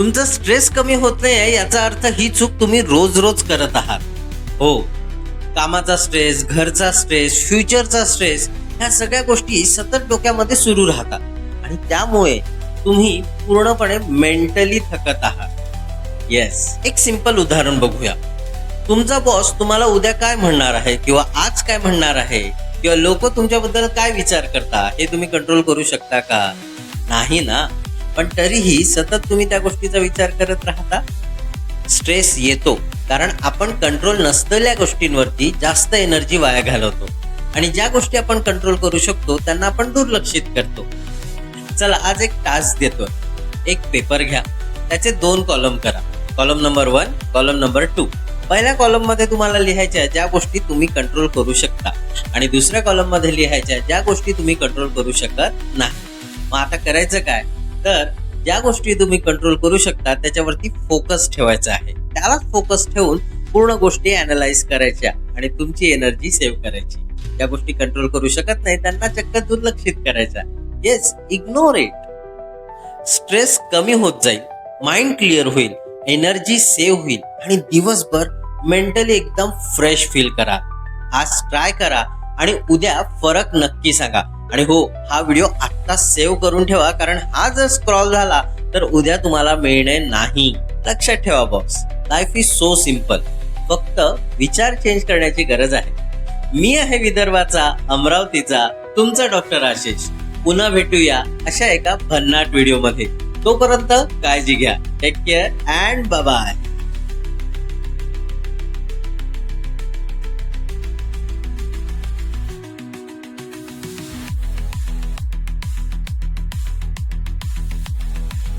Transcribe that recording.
तुमचा स्ट्रेस कमी होत नाहीये याचा अर्थ ही चूक तुम्ही रोज रोज करत आहात. हो, कामाचा स्ट्रेस, घरचा स्ट्रेस, फ्युचरचा स्ट्रेस, ह्या सगळ्या गोष्टी सतत डोक्यामध्ये सुरू राहतात आणि त्यामुळे तुम्ही पूर्णपणे मेंटली थकत आहात. येस, एक सिंपल उदाहरण बघूया. तुमचा बॉस तुम्हाला उद्या काय म्हणणार आहे किंवा आज काय म्हणणार आहे किंवा लोक तुमच्याबद्दल काय विचार करता हे तुम्ही कंट्रोल करू शकता का? नाही ना. पण तरीही सतत तुम्ही त्या गोष्टीचा विचार करत राहता. स्ट्रेस येतो कारण आपण कंट्रोल नसलेल्या गोष्टींवरती जास्त एनर्जी वाया घालवतो आणि ज्या गोष्टी आपण कंट्रोल करू शकतो त्यांना आपण दुर्लक्षित करतो. चला, आज एक टास्क देतोय. एक पेपर घ्या, त्याचे 2 कॉलम करा. Column number 1, column number 2. पहिल्या कॉलम मध्ये तुम्हाला लिहायच्या ज्या गोष्टी तुम्ही कंट्रोल करू शकता आणि दुसऱ्या कॉलम मध्ये लिहायच्या ज्या गोष्टी तुम्ही कंट्रोल करू शकत नाही. मग आता करायचं काय, तर ज्या गोष्टी तुम्ही कंट्रोल करू शकता त्याच्यावरती फोकस ठेवायचा आहे. त्यालाच फोकस ठेवून पूर्ण गोष्टी अनालाइज करायच्या आणि तुमची एनर्जी सेव्ह करायची. ज्या गोष्टी कंट्रोल करू शकत नाही त्यांना चक्क दुर्लक्षित करायच्या. Yes, ignore it. स्ट्रेस कमी होत जाईल, माइंड क्लिअर होईल, एनर्जी सेव्ह होईल आणि दिवसभर मेंटली एकदम फ्रेश फील करा. आज ट्राय करा आणि उद्या फरक नक्की सांगा. आणि हो, हा व्हिडिओ आत्ता सेव्ह करून ठेवा, कारण हा जर स्क्रॉल झाला तर उद्या तुम्हाला मिळणे नाही. लक्षात ठेवा boss, life is so simple. फक्त विचार चेंज करण्याची गरज आहे. मी आहे विदर्भाचा, अमरावतीचा तुमचा डॉक्टर आशिष. पुन्हा भेटूया अशा एका भन्नाट व्हिडिओ मध्ये. तोपर्यंत काळजी घ्या. Take care and bye bye.